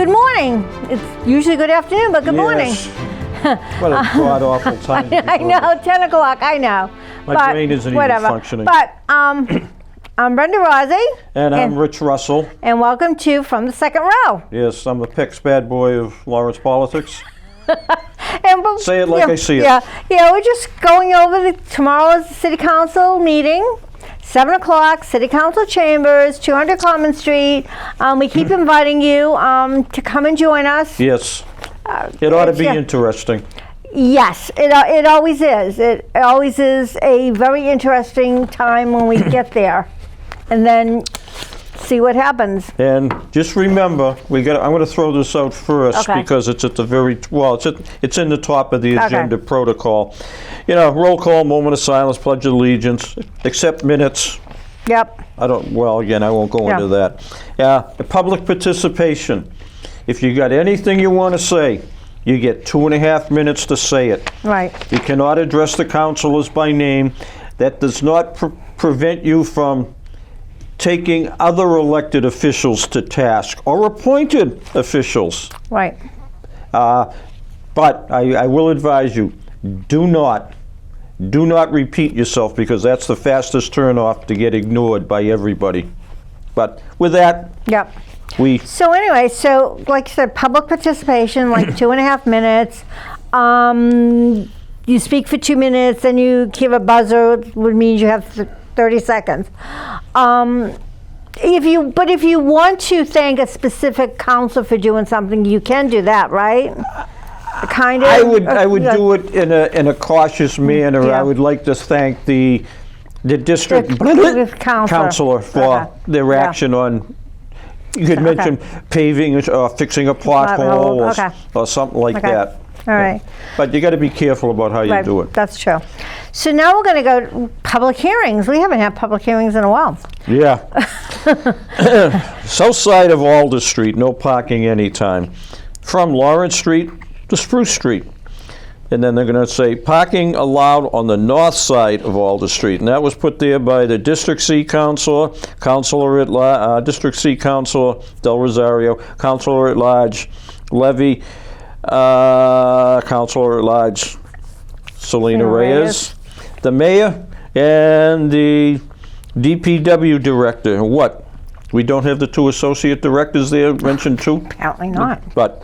good morning. It's usually good afternoon, but good morning. What a god-awful time. I know, 10 o'clock, I know. My brain isn't even functioning. But I'm Brenda Rozzi. And I'm Rich Russell. And welcome to From the Second Row. Yes, I'm the Picks bad boy of Lawrence politics. Say it like I see it. Yeah, we're just going over tomorrow's City Council meeting. 7 o'clock, City Council Chambers, 200 Common Street. We keep inviting you to come and join us. Yes. It ought to be interesting. Yes, it always is. It always is a very interesting time when we get there. And then see what happens. And just remember, I'm going to throw this out first because it's at the it's in the top of the agenda protocol. You know, roll call, moment of silence, pledge of allegiance, accept minutes. Yep. I won't go into that. Public participation. If you got anything you want to say, you get 2.5 minutes to say it. Right. You cannot address the councilors by name. That does not prevent you from taking other elected officials to task or appointed officials. Right. But I will advise you, do not repeat yourself, because that's the fastest turnoff to get ignored by everybody. But with that, yep. So anyway, like I said, public participation, like 2.5 minutes. You speak for 2 minutes, then you give a buzzer, which means you have 30 seconds. If you want to thank a specific council for doing something, you can do that, right? Kind of. I would do it in a cautious manner. Yeah. I would like to thank the district councilor for their action on. You could mention paving or fixing a pothole or something like that. All right. But you got to be careful about how you do it. That's true. So now we're going to go to public hearings. We haven't had public hearings in a while. Yeah. South side of Alder Street, no parking anytime. From Lawrence Street to Spruce Street. And then they're going to say parking allowed on the north side of Alder Street. And that was put there by the District C Councilor, District C Councilor Del Rosario, Councilor at Large Levy, Councilor at Large Selena Reyes, the mayor, and the DPW director. What? We don't have the 2 associate directors there mentioned too? Apparently not. But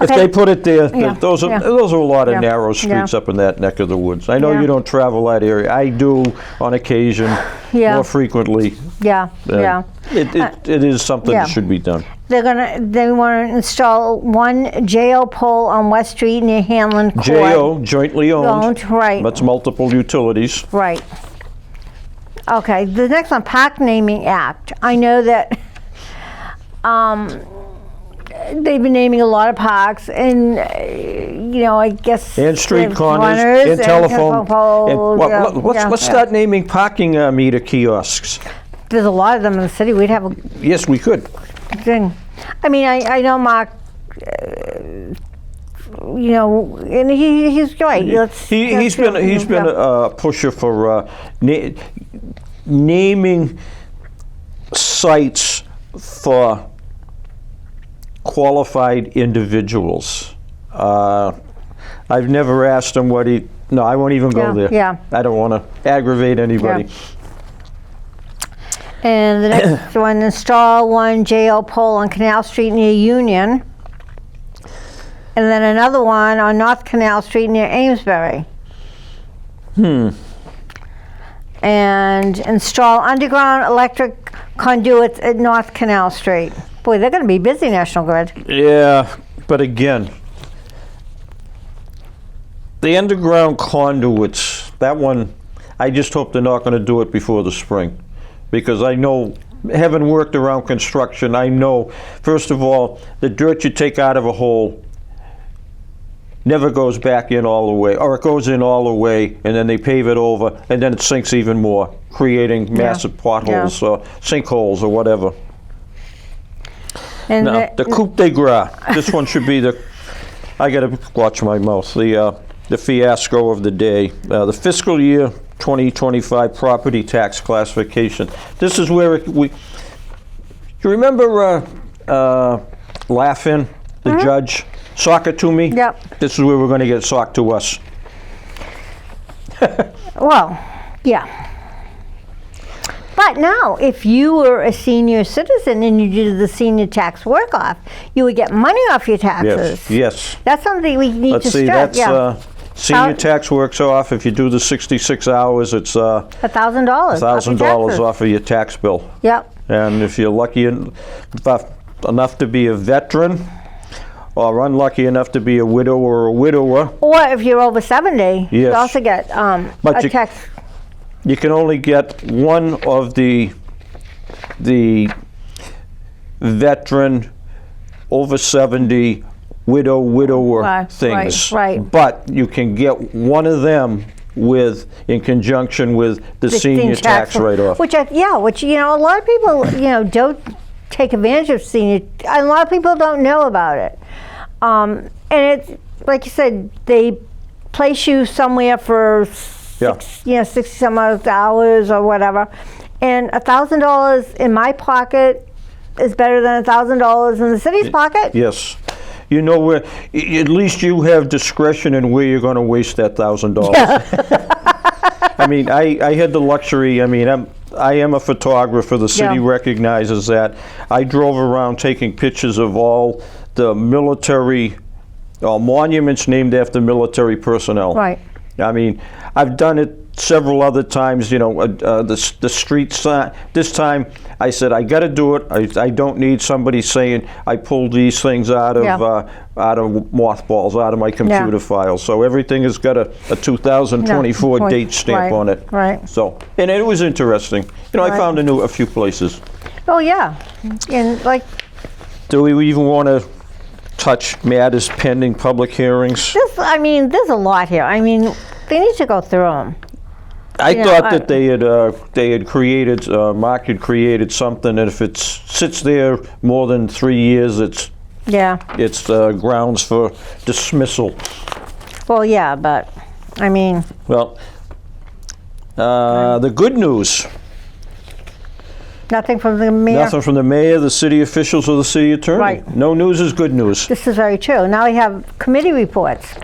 if they put it there, those are a lot of narrow streets up in that neck of the woods. I know you don't travel that area. I do on occasion, more frequently. It is something that should be done. They want to install one JO pole on West Street near Hanlon Court. JO, jointly owned. Right. That's multiple utilities. Right. Okay, the next one, Park Naming Act. I know that they've been naming a lot of parks, and I guess and street corners and telephone poles. Let's start naming parking meter kiosks. There's a lot of them in the city. We'd have yes, we could. Thing. I mean, I know Mark. And he's great. He's been a pusher for naming sites for qualified individuals. I've never asked him what he. No, I won't even go there. Yeah. I don't want to aggravate anybody. Yeah. And the next one, install one JO pole on Canal Street near Union. And then another one on North Canal Street near Amesbury. And install underground electric conduits at North Canal Street. Boy, they're going to be busy, National Grid. Yeah, but again, the underground conduits, that one, I just hope they're not going to do it before the spring. Because I know, having worked around construction, I know, first of all, the dirt you take out of a hole never goes back in all the way, or it goes in all the way, and then they pave it over, and then it sinks even more, creating massive potholes or sinkholes or whatever. And now, the coup de grace. This one should be I got to watch my mouth. The fiasco of the day. The fiscal year 2025 property tax classification. This is where you remember laughing, the judge, sock it to me. Yep. This is where we're going to get socked to us. Well, yeah. But now, if you were a senior citizen and you did the senior tax work-off, you would get money off your taxes. Yes. That's something we need Let's to see, stress. that's senior tax works off. If you do the 66 hours, it's $1,000. $1,000 off of your tax bill. Yep. And if you're lucky enough to be a veteran, or unlucky enough to be a widow or a widower. Or if you're over 70, you Yes. also get But a tax. You can only get one of the veteran, over 70, widow, widower Right, things. right. But you can get one of them in conjunction with the senior tax write-off. Which a lot of people don't take advantage of senior. A lot of people don't know about it. And it's like you said, they place you somewhere for 60 some odd hours or whatever, and $1,000 in my pocket is better than $1,000 in the city's pocket. Yes. You know where, at least you have discretion in where you're going to waste that $1,000. I mean, I had the luxury, I am a photographer, the city recognizes that. I drove around taking pictures of all the military, monuments named after military personnel. Right. I mean, I've done it several other times, the street sign. This time, I said, I got to do it. I don't need somebody saying I pulled these things out of mothballs, out of my computer files. So everything has got a 2024 date stamp on it. Right. So, and it was interesting. I found a few places. Oh yeah, and like. Do we even want to touch matters pending public hearings? There's a lot here. They need to go through them. I thought that they had created, Mark had created something that if it sits there more than 3 years, it's grounds for dismissal. Well, yeah, but Well, the good news. Nothing from the mayor. Nothing from the mayor, the city officials, or the city attorney. Right. No news is good news. This is very true. Now we have committee reports.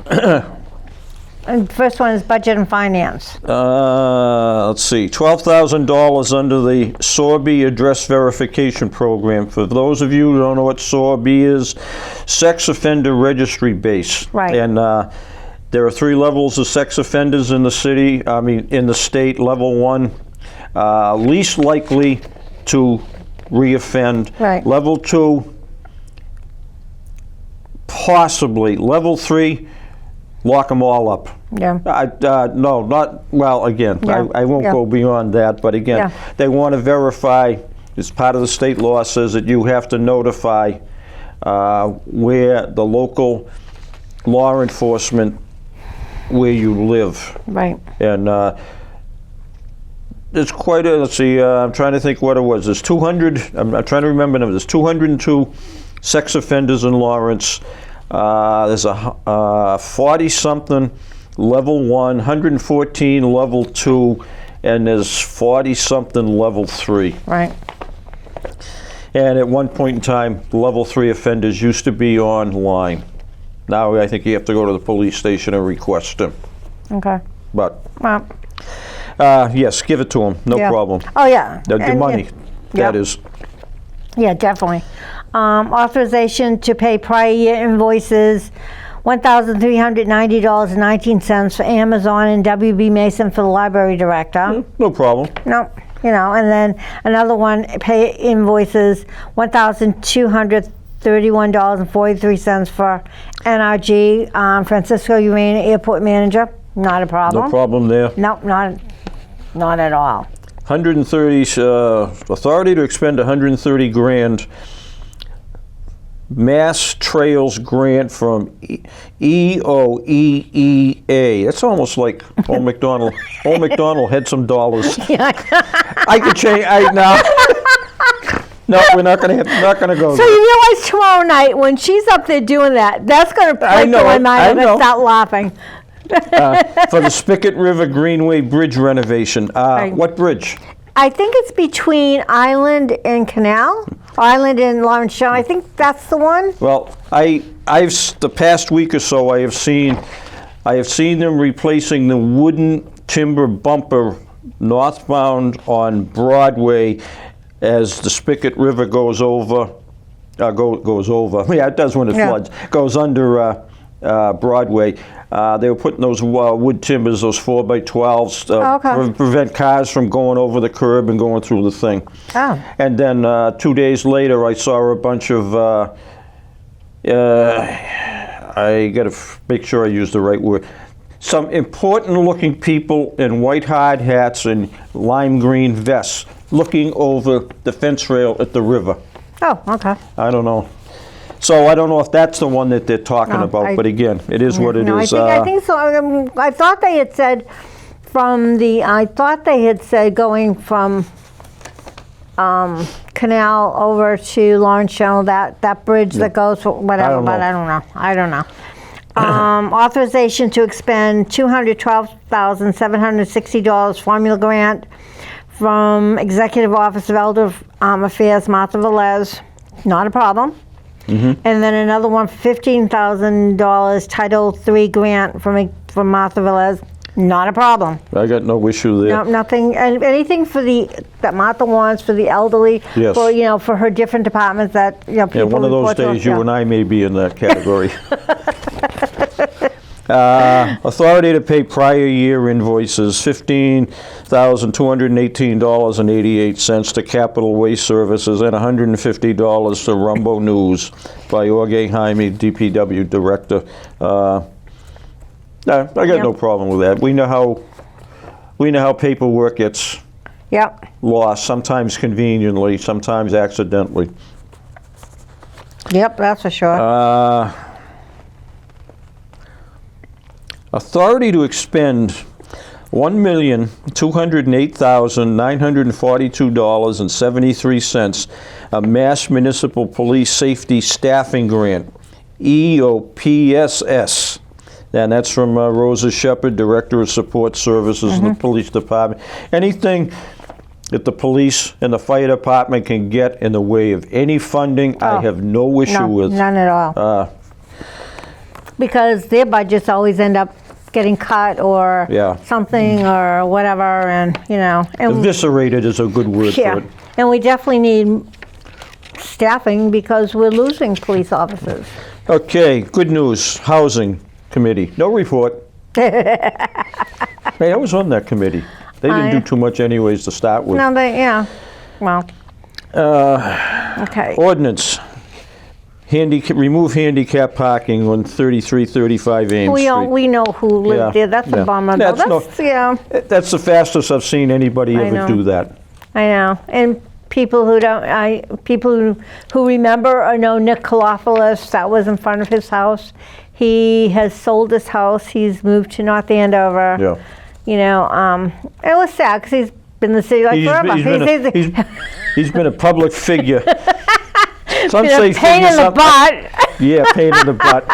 And the first one is budget and finance. Let's see, $12,000 under the SORB address verification program. For those of you who don't know what SORB is, sex offender registry base. Right. And there are 3 levels of sex offenders in the city. In the state. Level 1, least likely to reoffend. Right. Level 2, possibly. Level 3, lock them all up. Yeah. No, not, well, again, I won't go beyond that, but again, they want to verify, as part of the state law says that you have to notify where the local law enforcement, where you live. Right. And there's quite a, let's see, I'm trying to think what it was. There's 200, I'm trying to remember them. There's 202 sex offenders in Lawrence. There's a 40-something level 1, 114 level 2, and there's 40-something level 3. Right. And at one point in time, level 3 offenders used to be online. Now I think you have to go to the police station and request them. Okay. But Well. yes, give it to them, no problem. Oh yeah. The money, that is. Yeah, definitely. Authorization to pay prior year invoices, $1,390.19 for Amazon and WB Mason for the library director. No problem. No, and then another one, pay invoices, $1,231.43 for NRG, Francisco Urena Airport Manager. Not a problem. No problem there. Nope, not at all. 130, authority to expend 130 grand. Mass Trails grant from EOEEA. That's almost like Old McDonald. Old McDonald had some dollars. I could change. No, we're not going to go. So you realize tomorrow night when she's up there doing that, that's going to play through my mind. I'm going to start laughing. For the Spigot River Greenway Bridge renovation. What bridge? I think it's between Island and Canal. Island in Lawrence Shore. I think that's the one. Well, the past week or so, I have seen them replacing the wooden timber bumper northbound on Broadway as the Spigot River goes over. Goes over. Yeah, it does when it floods. Goes under Broadway. They were putting those wood timbers, those 4x12s, to prevent cars from going over the curb and going through the thing. Oh. And then 2 days later, I saw a bunch of, I got to make sure I use the right word, some important-looking people in white hard hats and lime green vests looking over the fence rail at the river. Oh, okay. I don't know. So I don't know if that's the one that they're talking about, but again, it is what it is. I think so. I thought they had said going from Canal over to Lawrence Shore, that bridge that goes whatever, but I don't know. Authorization to expend $212,760 formula grant from Executive Office of Elder Affairs, Martha Velez. Not a problem. And then another one for $15,000 Title III grant from Martha Velez. Not a problem. I got no issue there. No, nothing. Anything for that Martha wants for the elderly. Yes. For for her different departments that people. Yeah, one of those days you and I may be in that category. Authority to pay prior year invoices, $15,218.88 to Capital Waste Services and $150 to Rumbo News by Jorge Jaime, DPW Director. I got no problem with that. We know how paperwork gets lost, sometimes conveniently, sometimes accidentally. Yep, that's for sure. Authority to expend $1,208,942.73, a Mass Municipal Police Safety Staffing Grant, EOPSS. And that's from Rosa Shepherd, Director of Support Services in the Police Department. Anything that the police and the fire department can get in the way of any funding, I have no issue with. None at all. Because their budgets always end up getting cut or something or whatever, and eviscerated is a good word for it. And we definitely need staffing because we're losing police officers. Okay, good news. Housing Committee, no report. Hey, I was on that committee. They didn't do too much anyways to start with. No, well. Okay. Ordinance. Remove handicap parking on 3335 Ames Street. We know who lived there. That's a bummer. That's the fastest I've seen anybody ever do that. I know. And people who who remember or know Nick Kalopoulos, that was in front of his house. He has sold his house. He's moved to North Andover. Yeah. It was sad because he's been in the city forever. He's been a public figure. Some been say a pain in the butt. Yeah, pain in the butt.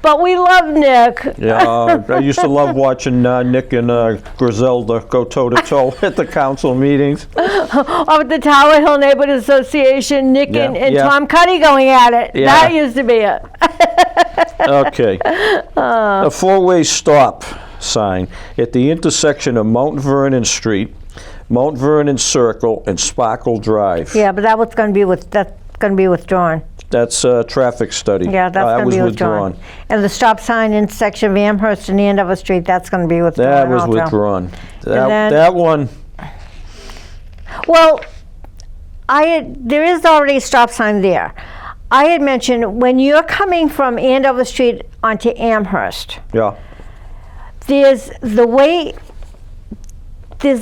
But we love Nick. Yeah, I used to love watching Nick and Griselda go toe-to-toe at the council meetings. Or at the Tower Hill Neighborhood Association, Nick and Tom Cuddy going at it. Yeah. That used to be it. Okay. A four-way stop sign at the intersection of Mount Vernon Street, Mount Vernon Circle, and Sparkle Drive. Yeah, but that's going to be withdrawn. That's a traffic study. Yeah, that's going to be withdrawn. And the stop sign intersection of Amherst and Andover Street, that's going to be withdrawn. That was withdrawn. That one. Well, there is already a stop sign there. I had mentioned when you're coming from Andover Street onto Amherst. Yeah. There's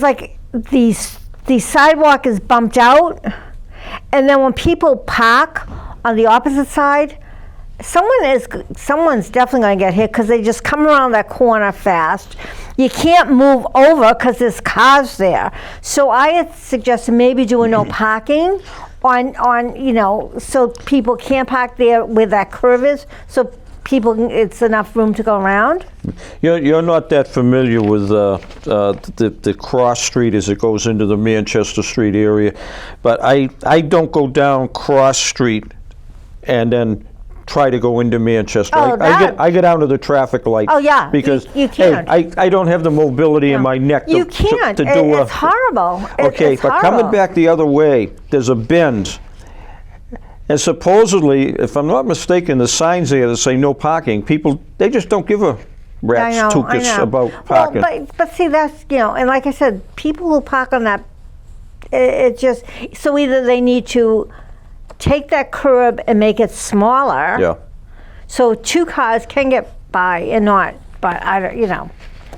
like the sidewalk is bumped out, and then when people park on the opposite side, someone's definitely going to get hit because they just come around that corner fast. You can't move over because there's cars there. So I had suggested maybe doing no parking on so people can't park there where that curve is. So people, it's enough room to go around. You're not that familiar with the cross street as it goes into the Manchester Street area, but I don't go down cross street and then try to go into Manchester. Oh, I get down to the traffic light. Oh, yeah, because you can't. Hey, I don't have the mobility in my neck You can't. to do It's horrible. Okay, it's but horrible. coming back the other way, there's a bend. And supposedly, if I'm not mistaken, the signs there that say no parking, people, they just don't give a rat's I tuchus know. about parking. Well, but see, that's, and like I said, people who park on that, it just, so either they need to take that curb and make it smaller. Yeah. So 2 cars can get by and not, but I don't,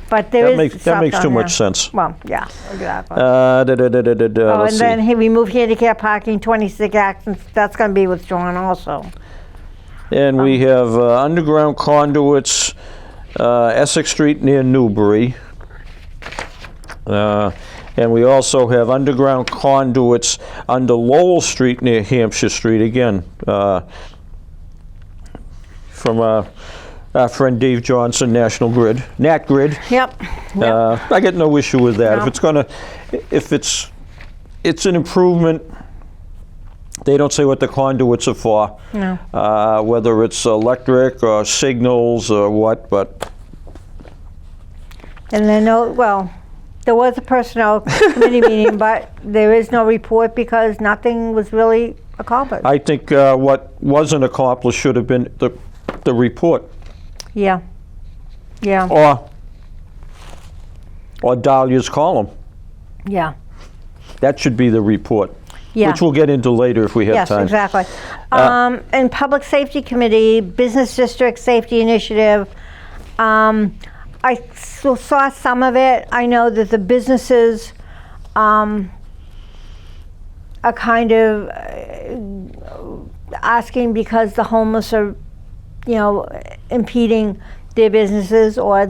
but there is That makes stuff too on much there. sense. Well, yeah, exactly. Oh, And then we move handicap parking, 26 actions, that's gonna be withdrawn also. And we have underground conduits, Essex Street near Newbury. And we also have underground conduits under Lowell Street near Hampshire Street, again, from our friend Dave Johnson, National Grid, Nat Grid. Yep. I get no issue with that. No. If it's an improvement, they don't say what the conduits are for. No. Whether it's electric or signals or what, but. And then, there was a personnel committee meeting, but there is no report because nothing was really accomplished. I think what wasn't accomplished should have been the report. Yeah. Yeah. Or Dahlia's column. Yeah. That should be the report. Yeah. Which we'll get into later if we have Yes, time. exactly. And Public Safety Committee, Business District Safety Initiative, I saw some of it. I know that the businesses are kind of asking because the homeless are, impeding their businesses or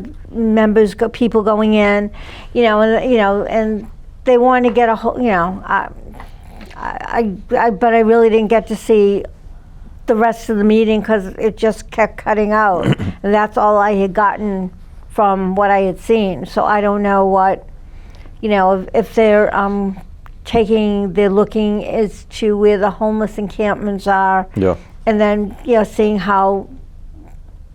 people going in, and they want to get a whole, but I really didn't get to see the rest of the meeting because it just kept cutting out, and that's all I had gotten from what I had seen. So I don't know what, if they're they're looking as to where the homeless encampments are. Yeah. And then, seeing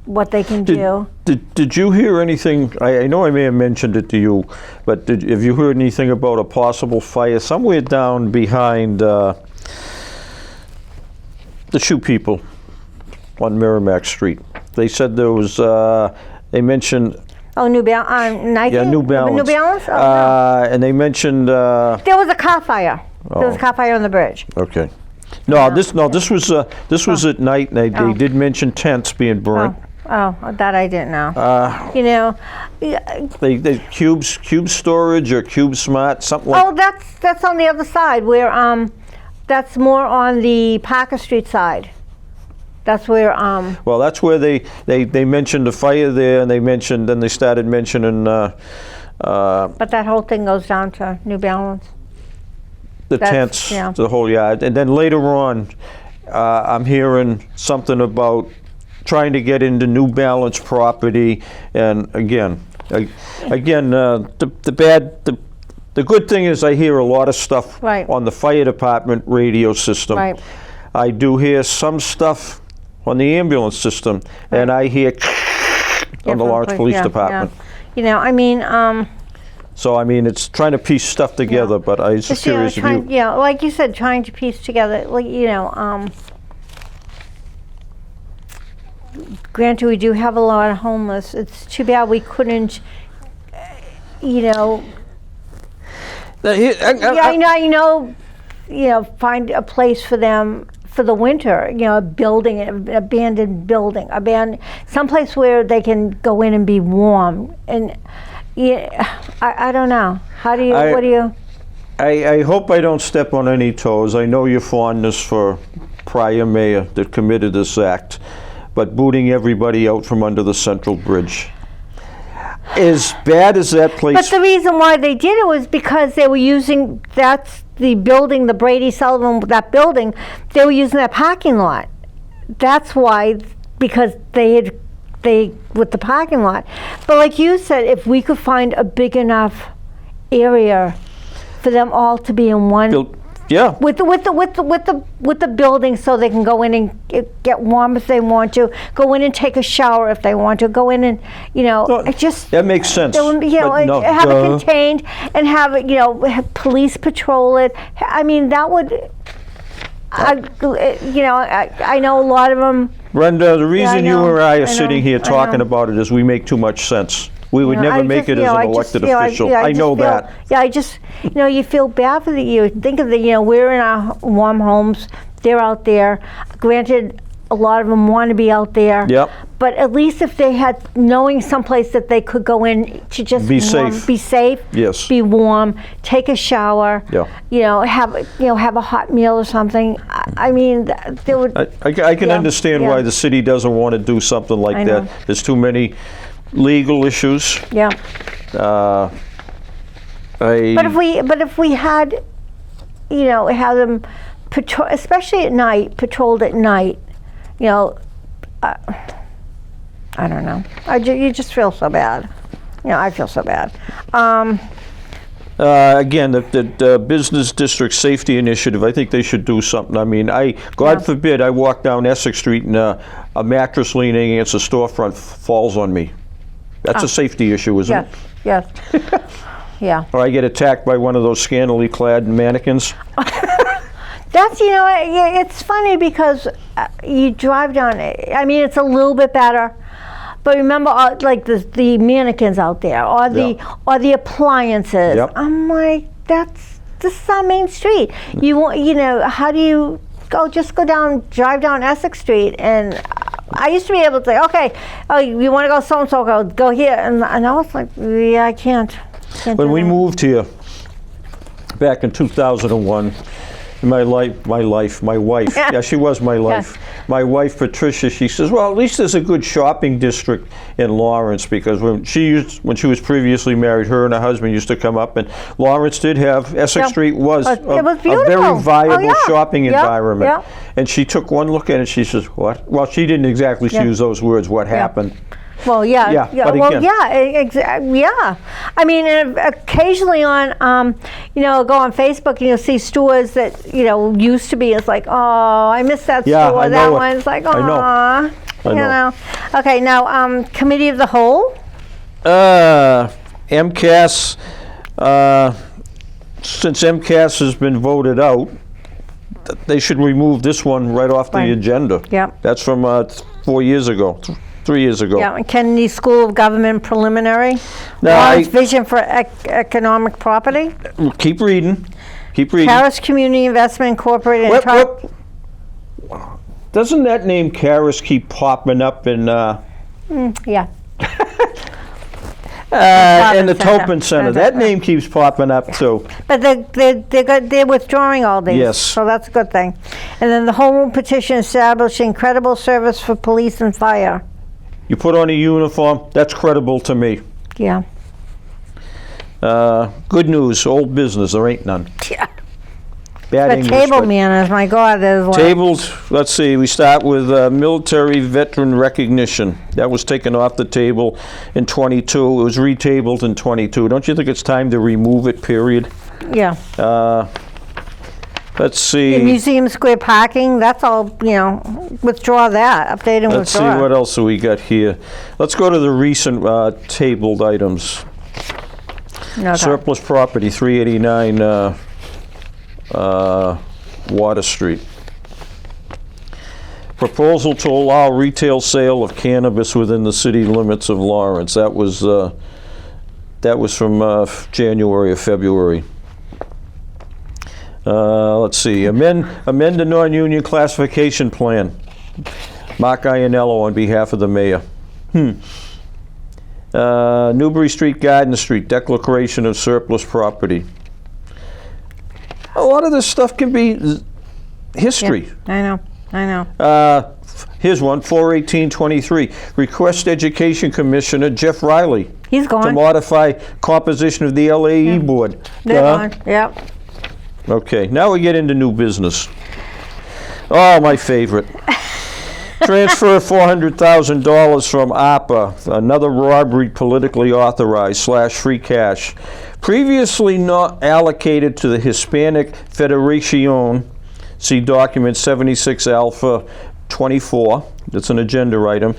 what they can do. Did you hear anything? I know I may have mentioned it to you, but have you heard anything about a possible fire somewhere down behind the Shoe People on Merrimack Street? They said there was, they mentioned... Oh, New Balance, Nike? Yeah, New Balance. New Balance? Oh, no. And they mentioned... There was a car fire. There was a car fire on the bridge. Okay. This was at night, and they did mention tents being burnt. Oh, that I didn't know. They cube storage or cube smart, something like. Oh, that's on the other side where that's more on the Parker Street side. That's where Well, that's where they mentioned the fire there, and then they started mentioning. But that whole thing goes down to New Balance. The tents, yeah. the whole yard, and then later on, I'm hearing something about trying to get into New Balance property, and again, the good thing is I hear a lot of stuff Right. on the fire department radio system. Right. I do hear some stuff on the ambulance system, and I hear on the Lawrence Police Department. Yeah. So I mean, it's trying to piece stuff together, but I was just curious if you. Yeah, like you said, trying to piece together, granted, we do have a lot of homeless. It's too bad we couldn't, find a place for them for the winter. A building, an abandoned building, someplace where they can go in and be warm. And I don't know. What do you? I hope I don't step on any toes. I know your fondness for prior mayor that committed this act, but booting everybody out from under the Central Bridge. As bad as that place... But the reason why they did it was because they were using, that's the building, the Brady Sullivan, that building, they were using that parking lot. That's why because they with the parking lot. But like you said, if we could find a big enough area for them all to be in one. Yeah. With the building, so they can go in and get warm if they want to, go in and take a shower if they want to, go in and, it just. That makes sense. Have it contained and have it, have police patrol it. I mean, that would, I know a lot of them. Brenda, the reason you and I are sitting here I talking know. about it is we make too much sense. We would never make it as an elected official. I know that. Yeah, I just, you feel bad for you. Think of we're in our warm homes. They're out there. Granted, a lot of them want to be out there. Yep. But at least if they had knowing someplace that they could go in to just Be safe. Yes. Be warm, take a shower. Yeah. Have a hot meal or something. I mean, there would. I can understand why the city doesn't want to do something like that. There's too many legal issues. Yeah. But if we had, have them patrol, especially at night, patrolled at night, I don't know. You just feel so bad. I feel so bad. Again, the Business District Safety Initiative, I think they should do something. I mean, God forbid I walk down Essex Street and a mattress leaning against a storefront falls on me. That's a safety issue, isn't it? Yes. Yeah. Or I get attacked by one of those scantily clad mannequins. That's, it's funny because you drive down, I mean, it's a little bit better. But remember, like the mannequins out there, or the appliances. Yep. I'm like, this is our main street. How do you drive down Essex Street? And I used to be able to say, okay, you want to go so and so, go here, and I was like, yeah, I can't. When we moved here back in 2001. My wife. Yeah, she was my life. Yeah. My wife, Patricia, she says, well, at least there's a good shopping district in Lawrence, because when she was previously married, her and her husband used to come up, and Lawrence did have, Essex Street was a very viable shopping environment. Yeah. And she took one look at it, she says, what? Well, she didn't exactly use those words, what happened. Well, yeah. I mean, occasionally on, go on Facebook and you'll see stores that, used to be. It's like, oh, I miss that store. I that know one's like, oh, I know. Okay, now, Committee of the Whole. MCAS. Since MCAS has been voted out, they should remove this one right off the agenda. Yep. That's from 4 years ago. 3 years ago. Yeah, and Kennedy School of Government preliminary. Vision for economic property. Keep reading. Caris Community Investment Incorporated. Doesn't that name Caris keep popping up in? Yeah. In the Topin Center. That name keeps popping up too. But they're withdrawing all these. Yes. So that's a good thing. And then the home rule petition establishing credible service for police and fire. You put on a uniform, that's credible to me. Yeah. Good news, old business, there ain't none. Yeah. Bad But English. table manners, my God, there's like. Tables, let's see, we start with military veteran recognition. That was taken off the table in 22. It was retabled in 22. Don't you think it's time to remove it, period? Yeah. Let's see. The Museum Square parking, that's all, withdraw that, update and Let's see, withdraw. what else do we got here? Let's go to the recent tabled items. Okay. Surplus property, 389 Water Street. Proposal to allow retail sale of cannabis within the city limits of Lawrence. That was from January or February. Let's see. Amend the non-union classification plan. Mark Ianello on behalf of the mayor. Newbury Street, Garden Street, declaration of surplus property. A lot of this stuff can be history. Yeah, I know. Here's one, 4/18/23. Request Education Commissioner Jeff Riley He's gone. to modify composition of the LAE board. They're gone. Yep. Okay, now we get into new business. Oh, my favorite. Transfer $400,000 from ARPA, another robbery politically authorized / free cash. Previously not allocated to the Hispanic Federación, see document 76 Alpha 24, that's an agenda item,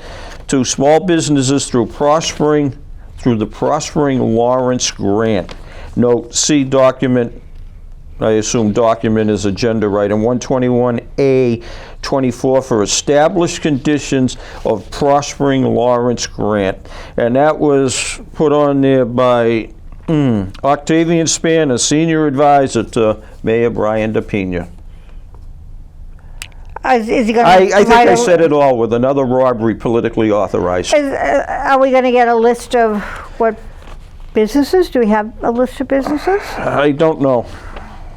to small businesses through the Prospering Lawrence Grant. Note, see document, I assume document is agenda item 121A 24 for established conditions of Prospering Lawrence Grant. And that was put on there by Octavian Spann, a senior advisor to Mayor Brian DePina. Is he going I think I said it all with another robbery politically authorized. Are we going to get a list of what businesses? Do we have a list of businesses? I don't know.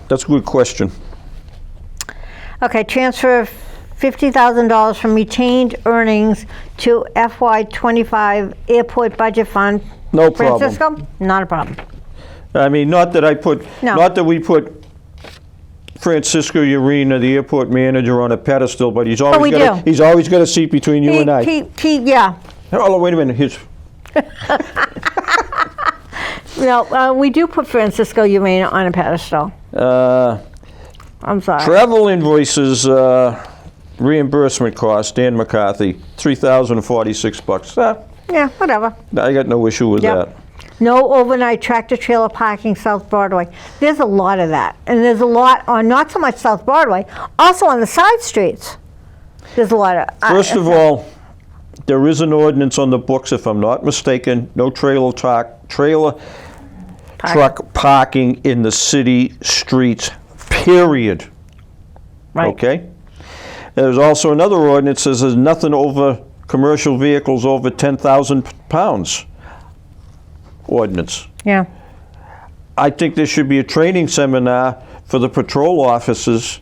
That's a good question. Okay, transfer $50,000 from retained earnings to FY25 airport budget fund. No problem. Francisco? Not a problem. I mean, not that we put Francisco Urena, the airport manager, on a pedestal, but he's always got a seat between you and I. Yeah. Oh, wait a minute. No, we do put Francisco Urena on a pedestal. I'm sorry. Travel invoices, reimbursement cost, Dan McCarthy, $3,046. Yeah, whatever. I got no issue with that. No overnight tractor trailer parking South Broadway. There's a lot of that. And there's a lot on not so much South Broadway, also on the side streets. There's a lot of... First of all, there is an ordinance on the books, if I'm not mistaken, no trailer truck parking in the city streets, period. Right. Okay? There's also another ordinance that says there's nothing over commercial vehicles over 10,000 pounds. Ordinance. Yeah. I think there should be a training seminar for the patrol officers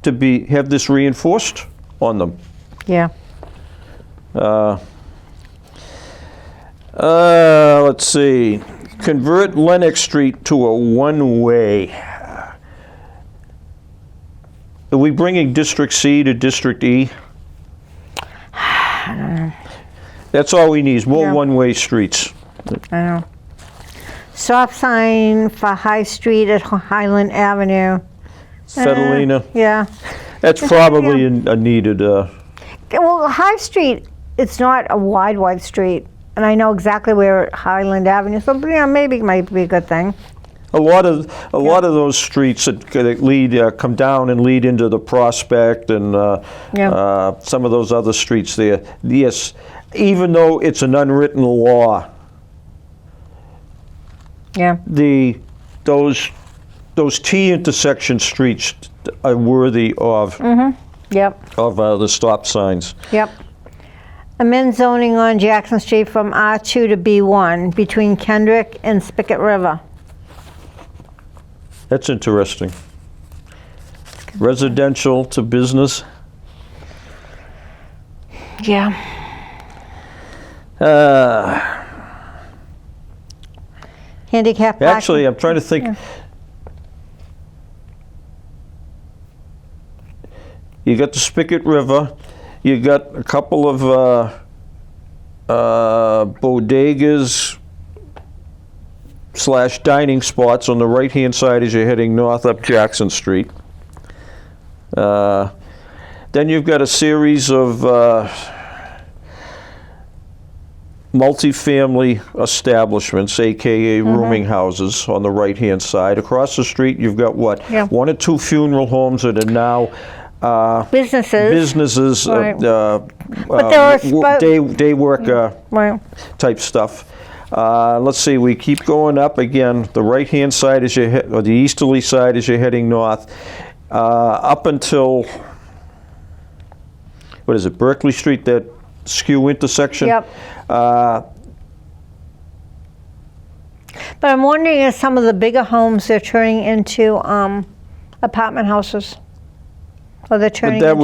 to have this reinforced on them. Yeah. Let's see. Convert Lennox Street to a one-way. Are we bringing District C to District E? I don't know. That's all we need is more one-way streets. I know. Stop sign for High Street at Highland Avenue. Federalina. Yeah. That's probably a needed. Well, High Street, it's not a wide street, and I know exactly where Highland Avenue. So maybe it might be a good thing. A lot of those streets that lead come down and lead into the Prospect and some of those other streets there. Yes, even though it's an unwritten law. Yeah. Those T intersection streets are worthy of the stop signs. Yep. Amend zoning on Jackson Street from R2 to B1 between Kendrick and Spigot River. That's interesting. Residential to business. Yeah. Handicap parking. Actually, I'm trying to think. Yeah. You got the Spigot River. You got a couple of bodegas / dining spots on the right-hand side as you're heading north up Jackson Street. Then you've got a series of multifamily establishments, aka rooming houses, on the right-hand side. Across the street, you've got what? Yeah. 1 or 2 funeral homes that are now businesses, Right. But day work type stuff. Let's see, we keep going up again. The right-hand side as or the easterly side as you're heading north, up until, what is it, Berkeley Street, that skew intersection? Yep. But I'm wondering if some of the bigger homes they're turning into apartment houses. Or they're turning But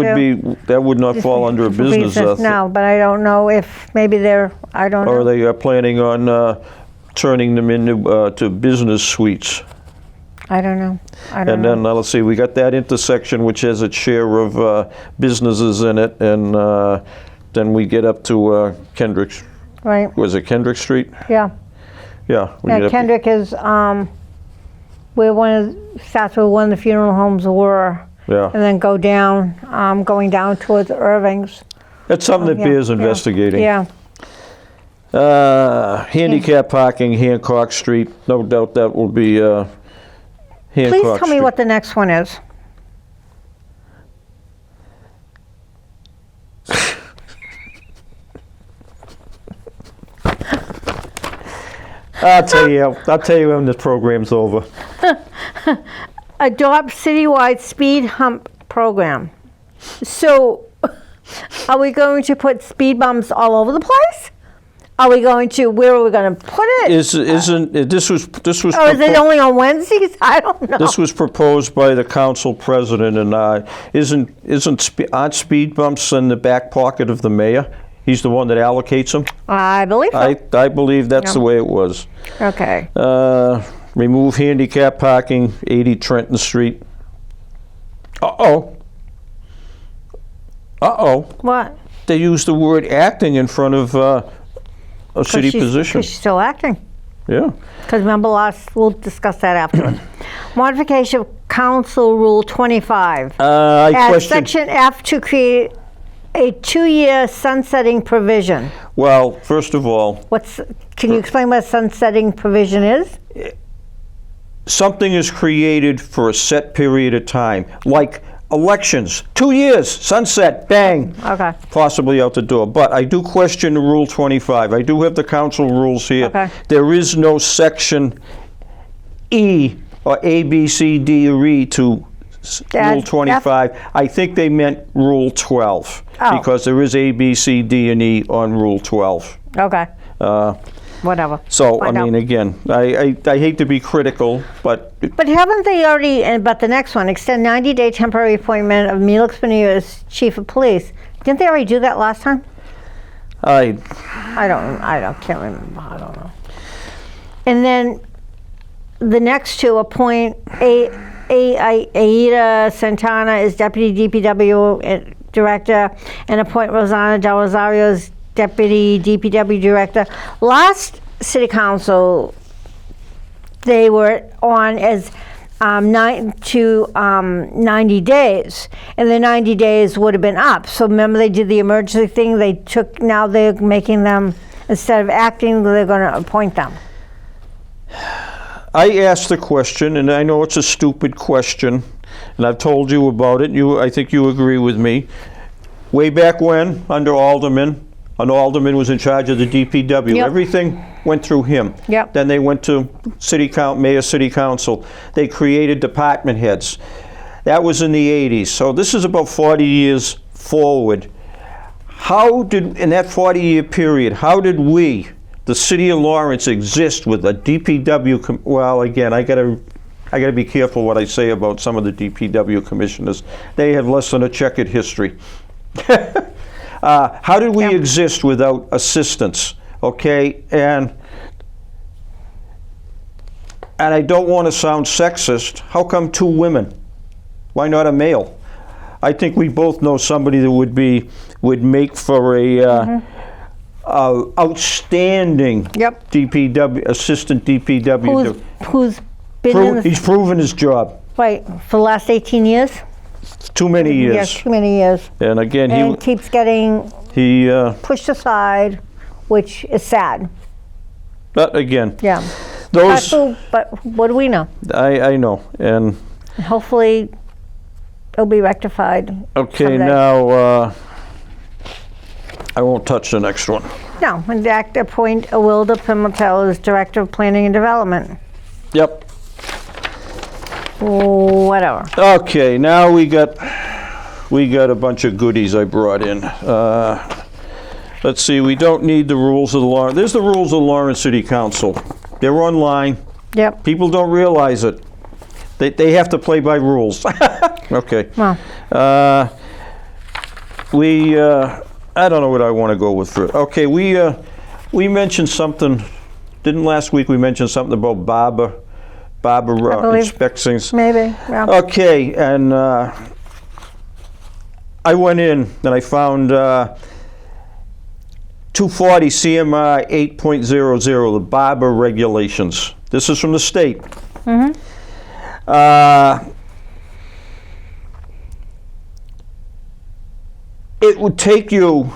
that would not fall under a business. No, but I don't know if maybe I don't know. Or they are planning on turning them into to business suites. I don't know. I don't And know. then, let's see, we got that intersection which has its share of businesses in it, and then we get up to Kendrick's, Right, was it Kendrick Street? yeah. Yeah. we Yeah, get up- Kendrick is, where starts where one of the funeral homes were, Yeah. and then go down, going down towards Irving's. That's something that Yeah, bears yeah, investigating. Yeah, Handicap parking, Hancock Street, no doubt that will be Hancock Street. please tell me what the next one is. I'll tell you when this program's over. Adopt citywide speed hump program. So, are we going to put speed bumps all over the place? Are we going to, where are we going to put it? Isn't this was Or is it only on Wednesdays? I don't know. this was proposed by the council president, and aren't speed bumps in the back pocket of the mayor? He's the one that allocates them. I believe so. I believe that's the way it was. Okay. Remove handicap parking, 80 Trenton Street. Uh-oh. What? They used the word acting in front of a city position. Because she's still acting. Yeah. Because remember we'll discuss that afterwards. Modification of Council Rule 25. I Add question. Section F to create a 2-year sunsetting provision. Well, first of all, Can you explain what a sunsetting provision is? something is created for a set period of time, like elections, 2 years, sunset, bang, Okay. possibly out the door. But I do question Rule 25. I do have the council rules here. Okay. There is no Section E or A, B, C, D, or E to Rule F? 25. I think they meant Rule 12 Oh. because there is A, B, C, D, and E on Rule 12. Okay. Whatever. So, Find I mean, out. again, I hate to be critical, but But haven't they already, but the next one, extend 90-day temporary appointment of Mila Spanier as chief of police. Didn't they already do that last time? I Can't remember, I don't know. And then the next two, appoint Aida Santana as deputy DPW director and appoint Rosanna Del Rosario as deputy DPW director. Last city council, they were on as 90 days, and the 90 days would have been up. So remember they did the emergency thing, now they're making them, instead of acting, they're gonna appoint them. I asked the question, and I know it's a stupid question, and I've told you about it. I think you agree with me. Way back when, under Alderman, an alderman was in charge of the DPW. Yep. Everything went through him. Yep. Then they went to mayor, city council. They created department heads. That was in the 80s. So this is about 40 years forward. In that 40-year period, how did we, the city of Lawrence, exist with a DPW? Well, again, I gotta be careful what I say about some of the DPW commissioners. They have less than a checkered history. How did we exist without assistance? Okay, and I don't want to sound sexist. How come 2 women? Why not a male? I think we both know somebody that would make for a outstanding DPW assistant DPW. Who's been in the, He's proven his job. right, for the last 18 years? Too many years. Yes, too many years. And again, And keeps getting he pushed aside, which is sad. but again, Yeah. those But what do we know? I know. And Hopefully, it'll be rectified. okay, someday. now I won't touch the next one. No, and act appoint Awilda Pimentel as Director of Planning and Development. Yep. Whatever. Okay, now we got a bunch of goodies I brought in. Let's see, we don't need the rules of the Lawrence. There's the rules of the Lawrence City Council. They're online. Yep. People don't realize it. They have to play by rules. Okay. Well, I don't know what I want to go with for. Okay, we mentioned something. Didn't last week we mentioned something about Barbara barber believe- inspections. Maybe, yeah. Okay, and I went in and I found 240 CMR 8.00, the barber regulations. This is from the state. It would take you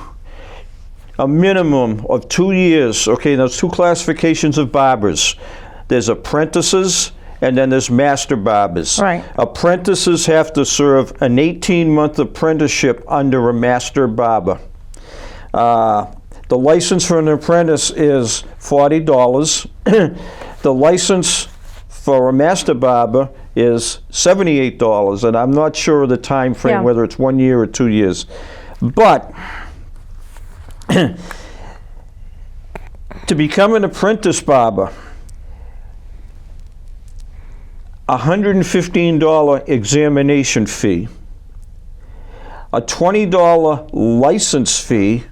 a minimum of 2 years. Okay, there's two classifications of barbers. There's apprentices and then there's master barbers. Right. Apprentices have to serve an 18-month apprenticeship under a master barber. The license for an apprentice is $40. The license for a master barber is $78, and I'm not sure of the time frame, Yeah. whether it's 1 year or 2 years. But to become an apprentice barber, $115 examination fee, a $20 license fee,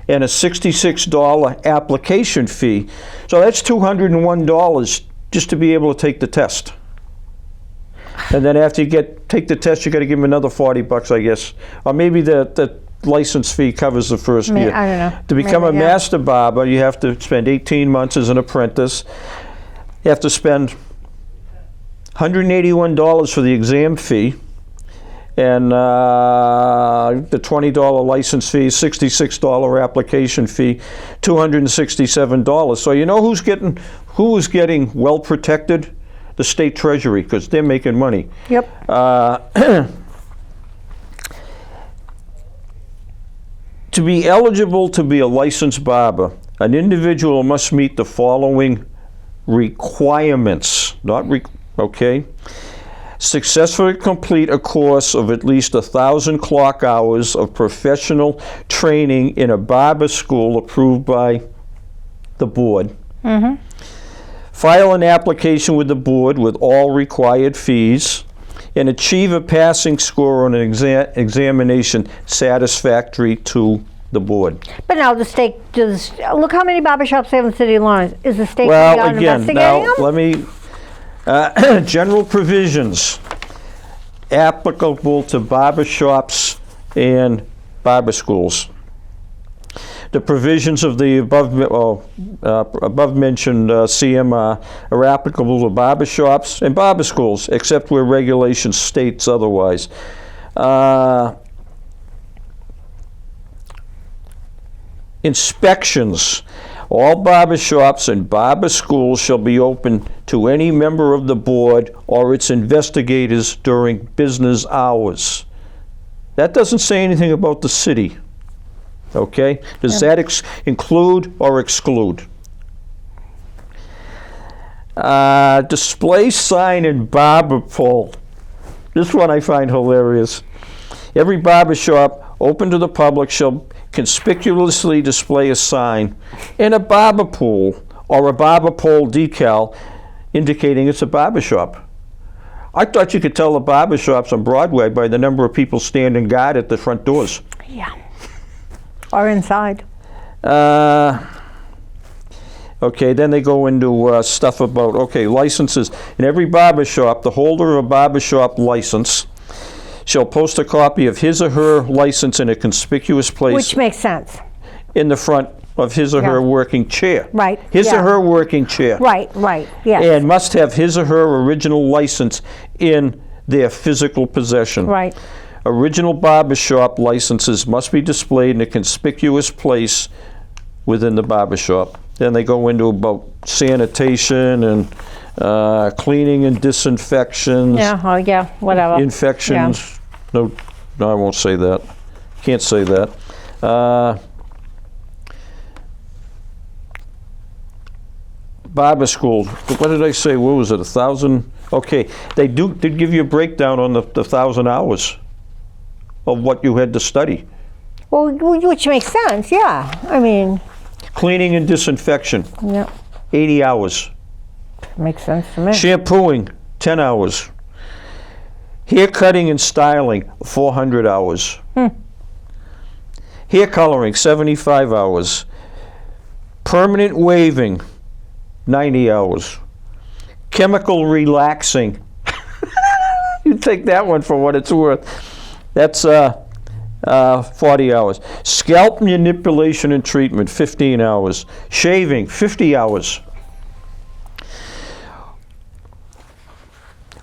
and a $66 application fee. So that's $201 just to be able to take the test. And then after you take the test, you got to give them another $40, I guess. Or maybe the license fee covers the first year. I don't know. To become Maybe, a yeah. master barber, you have to spend 18 months as an apprentice. You have to spend $181 for the exam fee, and the $20 license fee, $66 application fee, $267. So you know who is getting well protected? The state treasury, because they're making money. Yep. To be eligible to be a licensed barber, an individual must meet the following requirements. Okay? Successfully complete a course of at least 1,000 clock hours of professional training in a barber school approved by the board. File an application with the board with all required fees, and achieve a passing score on an examination satisfactory to the board. But now the state does. Look how many barbershops they have in the city of Lawrence. Is the state Well, going again, investigating now them? let me, general provisions applicable to barbershops and barber schools. The provisions of the above mentioned CMR are applicable to barbershops and barber schools, except where regulation states otherwise. Inspections. All barbershops and barber schools shall be open to any member of the board or its investigators during business hours. That doesn't say anything about the city. Okay? Does that include or exclude? Display sign and barber pole. This one I find hilarious. Every barber shop open to the public shall conspicuously display a sign and a barber pole or a barber pole decal indicating it's a barber shop. I thought you could tell the barber shops on Broadway by the number of people standing guard at the front doors. Yeah. Or inside. Okay, then they go into stuff about, licenses. In every barber shop, the holder of a barber shop license shall post a copy of his or her license in a conspicuous place Which makes sense. in the front of his or her working chair. Right, His yeah. or her working chair. Right, yes. And must have his or her original license in their physical possession. Right. Original barbershop licenses must be displayed in a conspicuous place within the barbershop. Then they go into about sanitation and cleaning and disinfections, Yeah, whatever. infections. No, I won't say that. Can't say that. Barber school. What did I say? What was it? 1,000? Okay, they did give you a breakdown on the 1,000 hours of what you had to study. Well, which makes sense, yeah. I mean, Cleaning and disinfection, yeah, 80 hours. makes sense to me. Shampooing, 10 hours. Hair cutting and styling, 400 hours. Hair coloring, 75 hours. Permanent waving, 90 hours. chemical relaxing. You take that one for what it's worth. That's 40 hours. Scalp manipulation and treatment, 15 hours. Shaving, 50 hours.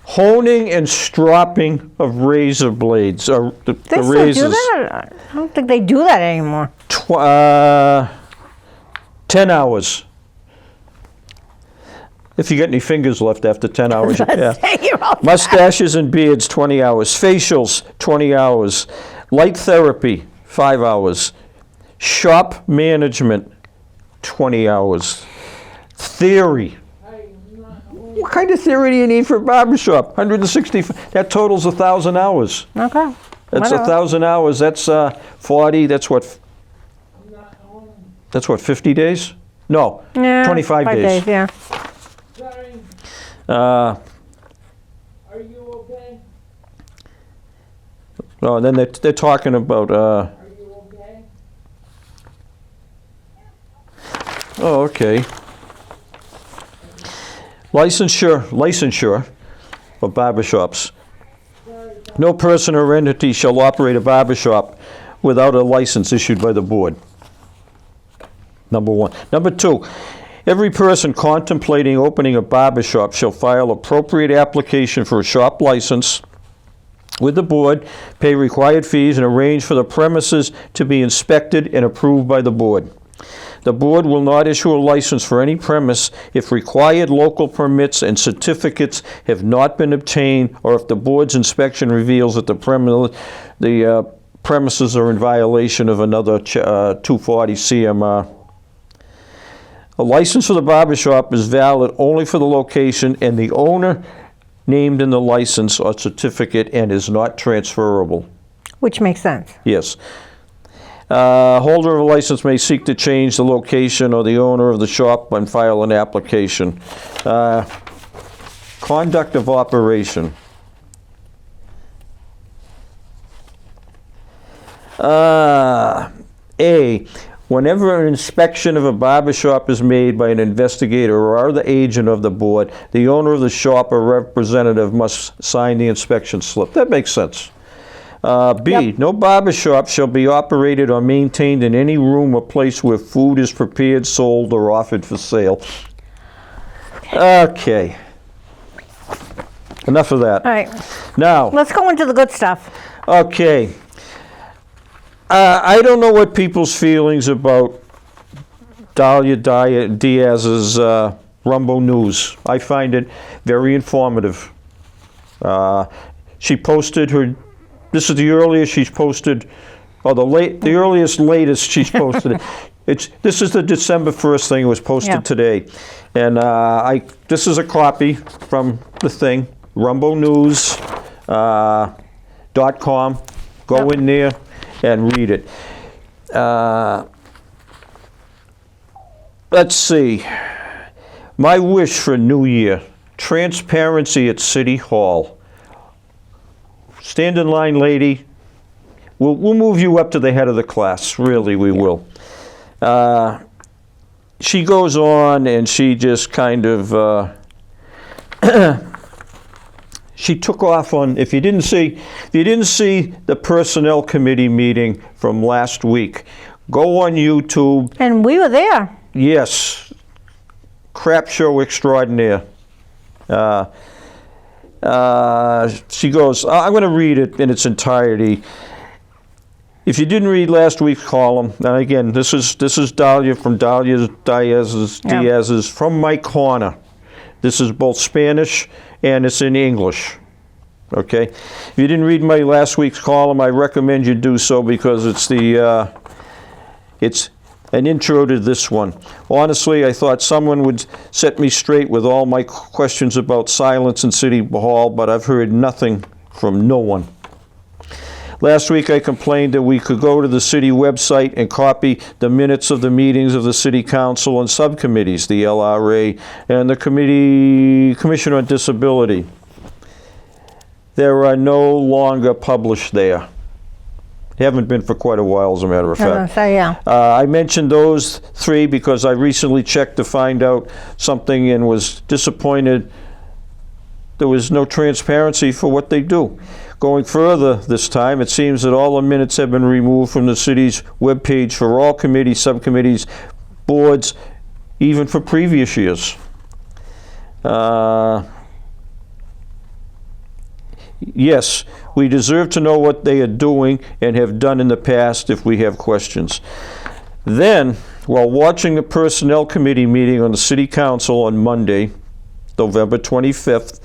Honing and stropping of razor blades, or the They still razors. do that? I don't think they do that anymore. 10 hours. If you get any fingers left after 10 hours, yeah. You're all Mustaches and beards, 20 hours. Facials, 20 hours. Light therapy, 5 hours. Shop management, 20 hours. Theory. What kind of theory do you need for a barbershop? 160, that totals 1,000 hours. Okay. That's Whatever. 1,000 hours, that's 40, that's what, 50 days? No, Yeah, 25 5 days. Yeah. Uh, Are you okay? no, and then they're talking about, Are you okay? oh, okay. Licensure for barbershops. No person or entity shall operate a barbershop without a license issued by the board. Number one. Number two, every person contemplating opening a barbershop shall file appropriate application for a shop license with the board, pay required fees, and arrange for the premises to be inspected and approved by the board. The board will not issue a license for any premise if required local permits and certificates have not been obtained, or if the board's inspection reveals that the premises are in violation of another 240 CMR. A license for the barbershop is valid only for the location and the owner named in the license or certificate, and is not transferable. Which makes sense. Yes. Holder of a license may seek to change the location or the owner of the shop and file an application. Conduct of operation. A, whenever an inspection of a barbershop is made by an investigator or other agent of the board, the owner of the shop or representative must sign the inspection slip. That makes sense. B, Yep. no barbershop shall be operated or maintained in any room or place where food is prepared, sold, or offered for sale. Okay. Enough of that. All right. Now, Let's go into the good stuff. okay. I don't know what people's feelings about Dahlia Diaz's Rumbo News. I find it very informative. She posted her. This is the earliest she's posted, or the earliest latest she's posted it. This is the December 1st thing. It was posted Yeah. today, and this is a copy from the thing, RumboNews.com. Go Yep. in there and read it. Let's see. My wish for New Year: transparency at City Hall. Stand in line, lady. We'll move you up to the head of the class. Really, we will. She goes on, and she just kind of she took off on. If you didn't see the personnel committee meeting from last week, go on YouTube. And we were there. Yes, crap show extraordinaire. She goes, I'm going to read it in its entirety. If you didn't read last week's column, and again, this is Dahlia from Diaz's From My Corner. This is both Spanish and it's in English. Okay? If you didn't read my last week's column, I recommend you do so, because it's an intro to this one. Honestly, I thought someone would set me straight with all my questions about silence in City Hall, but I've heard nothing from no one. Last week I complained that we could go to the city website and copy the minutes of the meetings of the City Council and subcommittees, the LRA and the Commission on Disability. They are no longer published there. Haven't been for quite a while, as a matter of fact. So, yeah. I mentioned those three because I recently checked to find out something and was disappointed there was no transparency for what they do. Going further this time, it seems that all the minutes have been removed from the city's webpage for all committees, subcommittees, boards, even for previous years. Yes, we deserve to know what they are doing and have done in the past if we have questions. Then, while watching the Personnel Committee meeting on the City Council on Monday, November 25th,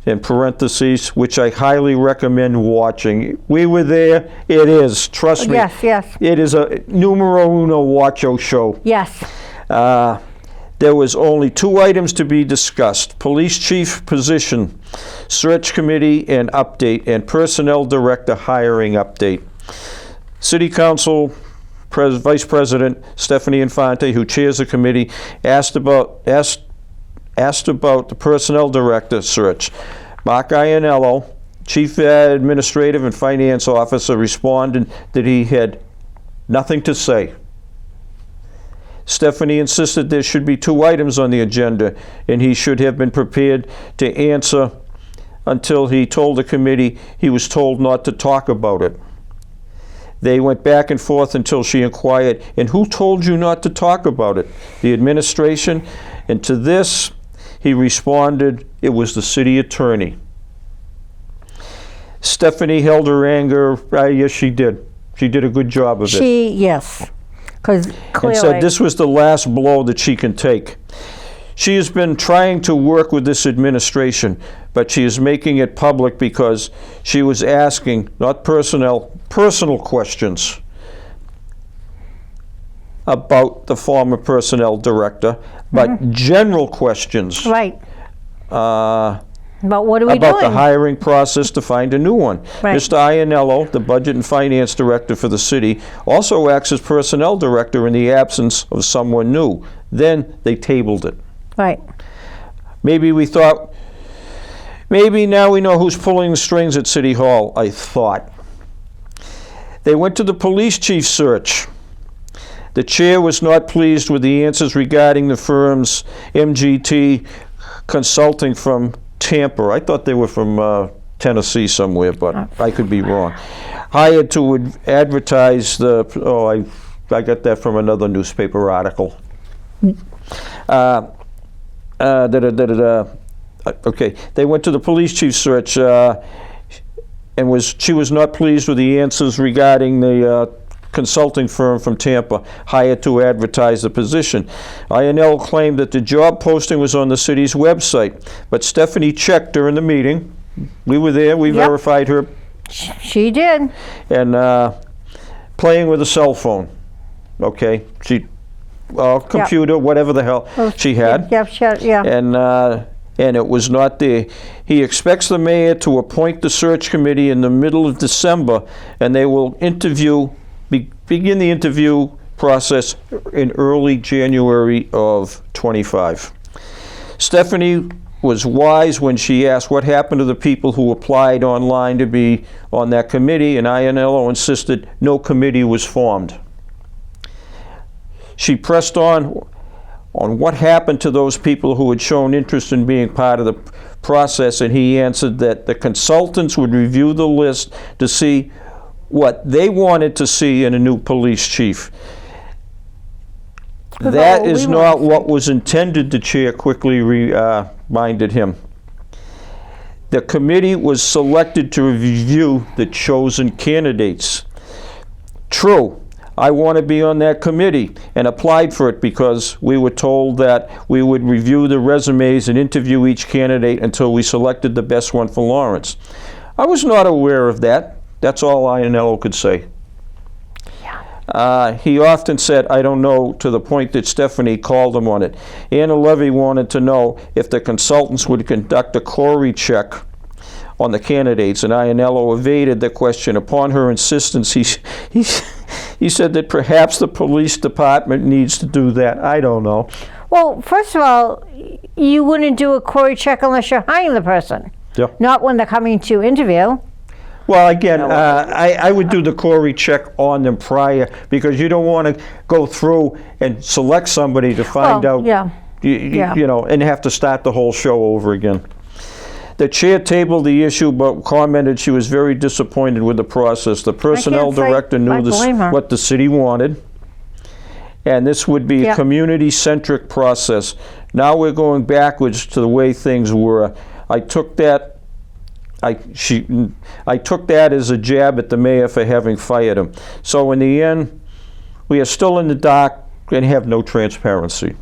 in parentheses, which I highly recommend watching. We were there. It is, trust me. Yes, yes. It is a numero uno watcho show. Yes. There was only 2 items to be discussed: police chief position, search committee and update, and personnel director hiring update. City Council Vice President Stephanie Infante, who chairs the committee, asked about the personnel director search. Mark Ianello, Chief Administrative and Finance Officer, responded that he had nothing to say. Stephanie insisted there should be 2 items on the agenda, and he should have been prepared to answer until he told the committee he was told not to talk about it. They went back and forth until she inquired, "And who told you not to talk about it?" The administration. And to this, he responded, "It was the city attorney." Stephanie held her anger. Yes, she did. She did a good job of it. Yes. Because clearly. And said this was the last blow that she can take. She has been trying to work with this administration, but she is making it public because she was asking, not personal questions about the former personnel director, but general questions. Right. But what are we about doing? the hiring process to find a new one. Right. Mr. Ianello, the Budget and Finance Director for the city, also acts as Personnel Director in the absence of someone new. Then they tabled it. Right. Maybe we thought, maybe now we know who's pulling the strings at City Hall, I thought. They went to the police chief search. The chair was not pleased with the answers regarding the firm's MGT Consulting from Tampa. I thought they were from Tennessee somewhere, but I could be wrong. Hired to advertise the, I got that from another newspaper article. Okay, they went to the police chief search and she was not pleased with the answers regarding the consulting firm from Tampa hired to advertise the position. Ianello claimed that the job posting was on the city's website, but Stephanie checked during the meeting. We were there, we verified her. She did. And playing with a cell phone, okay? Computer, whatever the hell she had. And it was not there. He expects the mayor to appoint the search committee in the middle of December, and they will begin the interview process in early January of 25. Stephanie was wise when she asked what happened to the people who applied online to be on that committee, and Ianello insisted no committee was formed. She pressed on what happened to those people who had shown interest in being part of the process, and he answered that the consultants would review the list to see what they wanted to see in a new police chief. That is not what was intended, the chair quickly reminded him. The committee was selected to review the chosen candidates. True, I want to be on that committee and applied for it because we were told that we would review the resumes and interview each candidate until we selected the best one for Lawrence. I was not aware of that. That's all Ianello could say. He often said, I don't know, to the point that Stephanie called him on it. Anna Levy wanted to know if the consultants would conduct a query check on the candidates, and Ianello evaded the question. Upon her insistence, he said that perhaps the police department needs to do that. I don't know. Well, first of all, you wouldn't do a query check unless you're hiring the person. Yeah. Not when they're coming to interview. Well, again, I would do the query check on them prior, because you don't want to go through and select somebody to find out, you know, and have to start the whole show over again. The chair tabled the issue, but commented she was very disappointed with the process. The personnel say director I knew blame her. what the city wanted, and this would be a Yep. community-centric process. Now we're going backwards to the way things were. I took that as a jab at the mayor for having fired him. So in the end, we are still in the dark and have no transparency.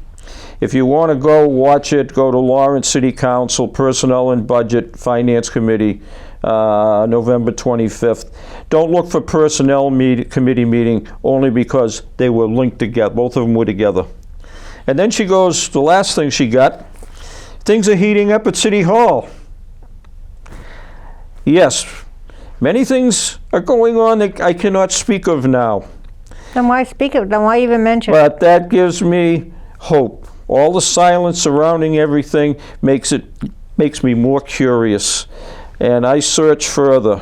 If you want to go watch it, go to Lawrence City Council, Personnel and Budget, Finance Committee, November 25th. Don't look for Personnel Committee meeting only because they were linked together. Both of them were together. And then she goes, the last thing she got, things are heating up at City Hall. Yes, many things are going on that I cannot speak of now. Then why speak of it? Then why even mention it? But that gives me hope. All the silence surrounding everything makes me more curious. And I search further.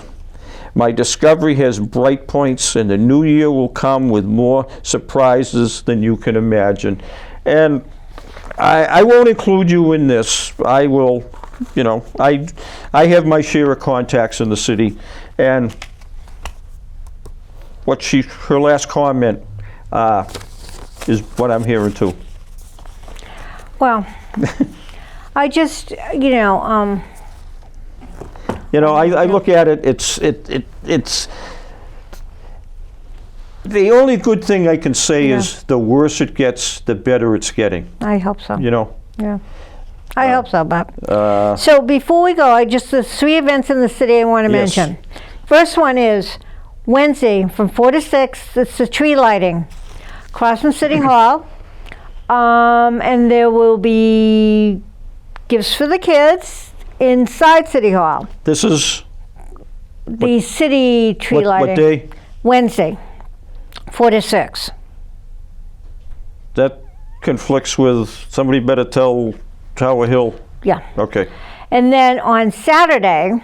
My discovery has bright points, and the new year will come with more surprises than you can imagine. And I won't include you in this. I will, I have my share of contacts in the city, and her last comment is what I'm hearing too. Well, I just, I look at it. It's the only good thing I can say is the worse it gets, the better it's getting. I hope so. Yeah. I hope so, Bob. So before we go, there's 3 events in the city I want to Yes. mention. First one is Wednesday from 4 to 6. It's the tree lighting across from City Hall. And there will be gifts for the kids inside City Hall. This is The city tree lighting. what day? Wednesday, 4 to 6. That conflicts with, somebody better tell Tower Hill. Yeah. Okay. And then on Saturday,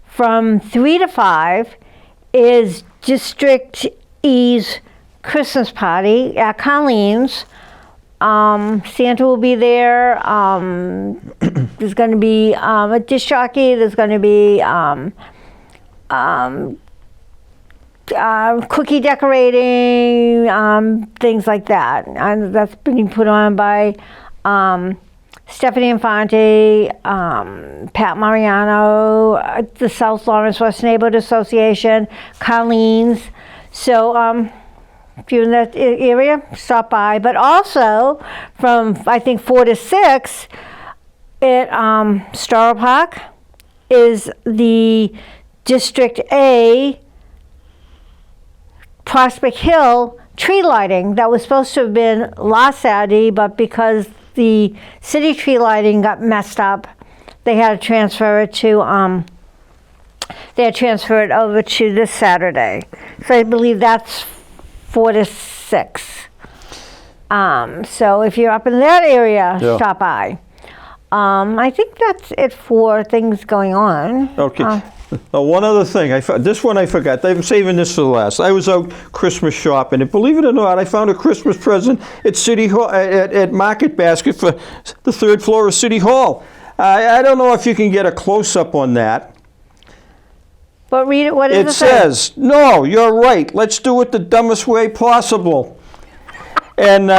from 3 to 5, is District E's Christmas party at Colleen's. Santa will be there. There's going to be a disc jockey. There's going to be cookie decorating, things like that. And that's being put on by Stephanie Infante, Pat Mariano, the South Lawrence West Neighborhood Association, Colleen's. So if you're in that area, stop by. But also from, I think, 4 to 6 at Starr Park is the District A Prospect Hill tree lighting that was supposed to have been last Saturday, but because the city tree lighting got messed up, they had to transfer it to over to this Saturday. So I believe that's 4 to 6. So if you're up in that area, Yeah. stop by. I think that's it for things going on. Okay. One other thing. This one I forgot. I'm saving this for the last. I was out Christmas shopping, and believe it or not, I found a Christmas present at City Hall at Market Basket for the 3rd floor of City Hall. I don't know if you can get a close-up on that. But read it. What does It it say? says, "No, you're right. Let's do it the dumbest way possible." And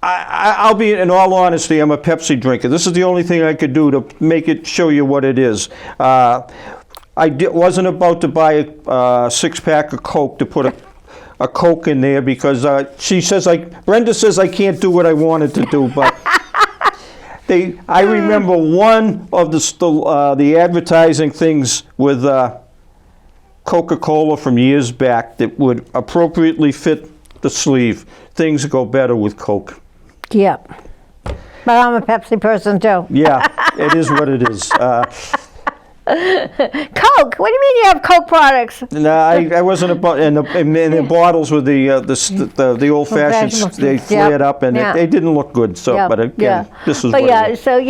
I'll be, in all honesty, I'm a Pepsi drinker. This is the only thing I could do to make it show you what it is. Wasn't about to buy a 6-pack of Coke to put a Coke in there because Brenda says I can't do what I wanted to do, but I remember one of the advertising things with Coca-Cola from years back that would appropriately fit the sleeve. Things go better with Coke. Yep. But I'm a Pepsi person too. Yeah, it is what it is. Coke? What do you mean you have Coke products? No, I wasn't about, and the bottles with the old-fashioned, Old-fashioned, they yep, flared up and yeah. they didn't look good. So, Yeah, but again, yeah. this is But what yeah, it is. so I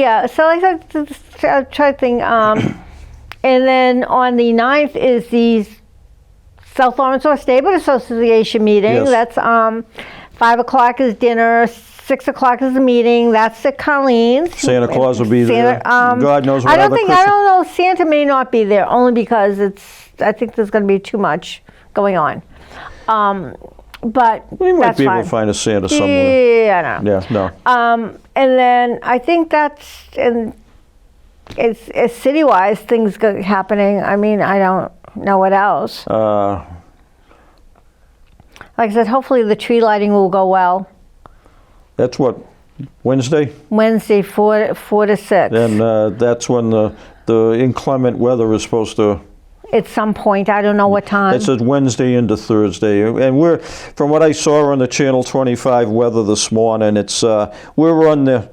thought I'll try to think. And then on the 9th is the South Lawrence West Neighborhood Association meeting. Yes. That's 5 o'clock is dinner. 6 o'clock is the meeting. That's at Colleen's. Santa Claus will be there. God knows what I don't other think, I don't know, Santa may not be there, only because I think there's going to be too much going on. But We might that's be able fine. to find a Santa somewhere. Yeah, I know. Yeah, no. And then I think that's, and it's city-wise things happening. I mean, I don't know what else. Like I said, hopefully the tree lighting will go well. That's what, Wednesday? Wednesday, 4 to 6. And that's when the inclement weather is supposed to. At some point, I don't know what time. It says Wednesday into Thursday, and we're, from what I saw on the Channel 25 weather this morning, it's we're on the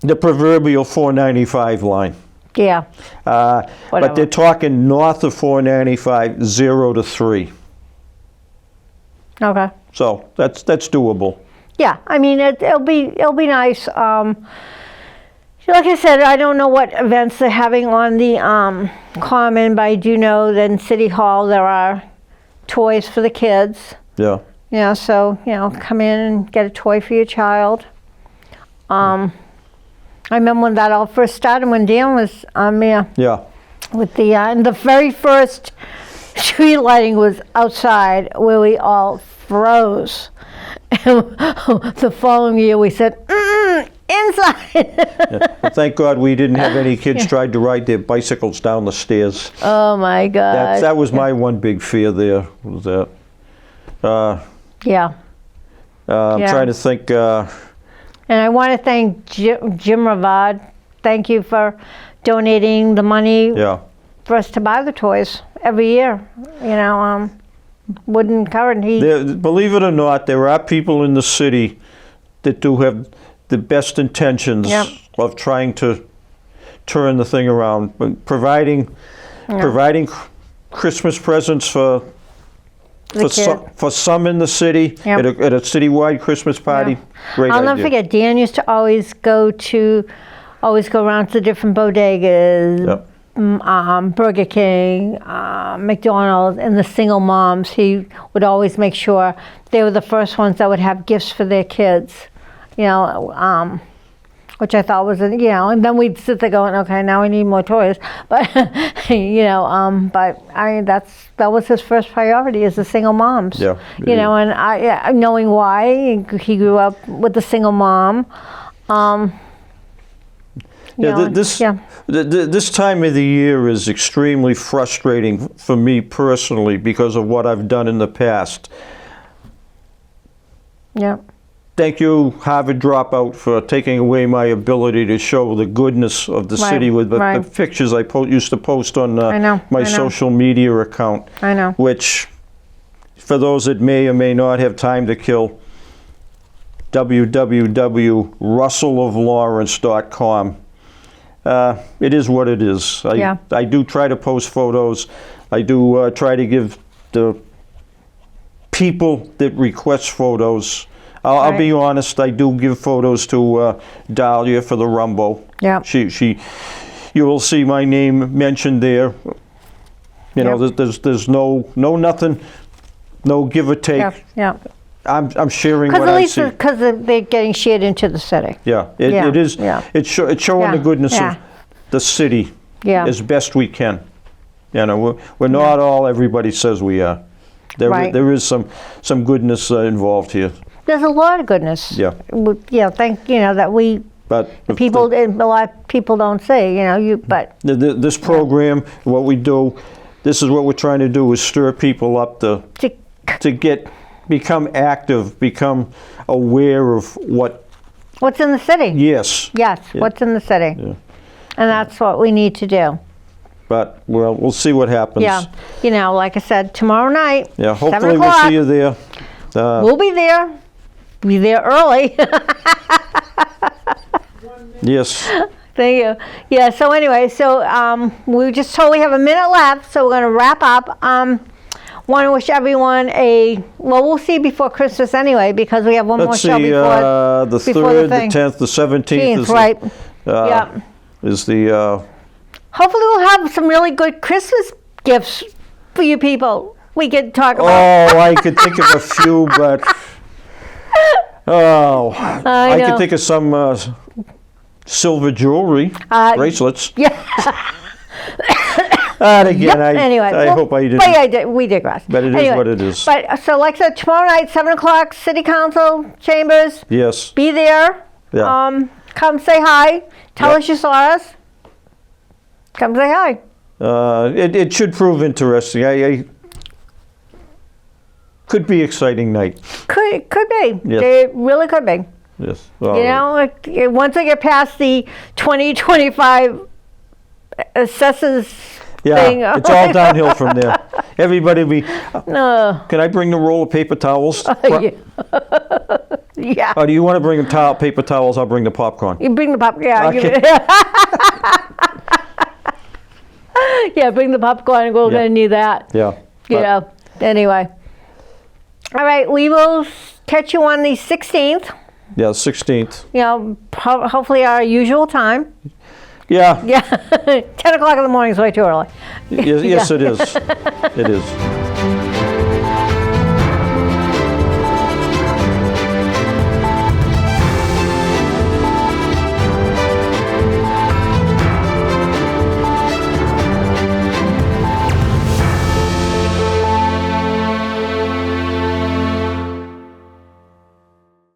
proverbial 495 line. Yeah. But Whatever. they're talking north of 495, 0 to 3. Okay. So that's doable. Yeah, I mean it'll be nice. Like I said, I don't know what events they're having on the common, but I do know that in City Hall there are toys for the kids. Yeah. Yeah, so come in and get a toy for your child. I remember when that all first started, when Dan was on there. Yeah. With the and the very first tree lighting was outside, where we all froze. The following year we said, inside. But thank God we didn't have any kids tried to ride their bicycles down the stairs. Oh my God. That was my one big fear there, was that. Yeah. I'm Yeah. trying to think. And I want to thank Jim Ravad. Thank you for donating the money Yeah. for us to buy the toys every year. Wooden current heat. Believe it or not, there are people in the city that do have the best intentions Yep. of trying to turn the thing around, but providing Christmas presents for some in the city Yep. at a citywide Christmas party. Yeah. Great I'll idea. never forget, Dan used to always go around to different bodegas, Yep. Burger King, McDonald's, and the single moms. He would always make sure they were the first ones that would have gifts for their kids, which I thought was, and then we'd sit there going, okay, now we need more toys. But, but that was his first priority, is the single moms. Yeah. And knowing why, he grew up with the single mom. This time of the year is extremely frustrating for me personally because of what I've done in the past. Yeah. Thank you, Harvard dropout, for taking away my ability to show the goodness of the city with the pictures I used to post on my social media account. I know. Which, for those that may or may not have time to kill, www.russelloflawrence.com. It is what it is. I do try to post photos. I do try to give the people that request photos. I'll be honest. I do give photos to Dahlia for the Rumbo. Yeah. You will see my name mentioned there. There's no nothing, no give or take. Yeah. I'm sharing what I see. Because they're getting shared into the city. Yeah, it is. Yeah. It's showing the goodness of the city as best we can. We're not all everybody says we are. There is some goodness involved here. There's a lot of goodness. Yeah. That we. But a lot of people don't say. But this program, what we do, this is what we're trying to do: is stir people up to become active, become aware of what's in the city. Yes. Yes. Yeah. What's in the city. Yeah. And that's what we need to do. But we'll see what happens. Yeah. Like I said, tomorrow night. Yeah. Hopefully we'll see you there. We'll be there. Be there early. Yes. Thank you. Yeah. So anyway, we just totally have a minute left, so we're going to wrap up. Want to wish everyone we'll see before Christmas anyway, because we have one more show before the 3rd, the 10th, the 17th is right. Is the hopefully we'll have some really good Christmas gifts for you people. We could talk about. Oh, I could think of a few, but Oh, I know. can think of some silver jewelry, bracelets. Yeah. And again, Anyway, I well, hope I didn't. But yeah, we digress. But it is Anyway, what it is. But so, like I said, tomorrow night, 7 o'clock, City Council chambers. Yes. Be there. Yeah. Come say hi. Tell Yep. us you saw us. Come say hi. It should prove interesting. I could be exciting night. Could be. Yes. It really could be. Yes. You know, once I get past the 2025 assessors thing. Yeah, it's all downhill from there. Everybody be. No. Can I bring the roll of paper towels? Yeah. Or do you want to bring the paper towels? I'll bring the popcorn. You bring the pop. Yeah. Okay. Yeah, bring the popcorn. We're Yeah. gonna need that. Yeah. You know. Anyway. All right. We will catch you on the 16th. Yeah, 16th. You know, hopefully our usual time. Yeah. Yeah. 10 o'clock in the morning is way too early. Yes, it is. It is.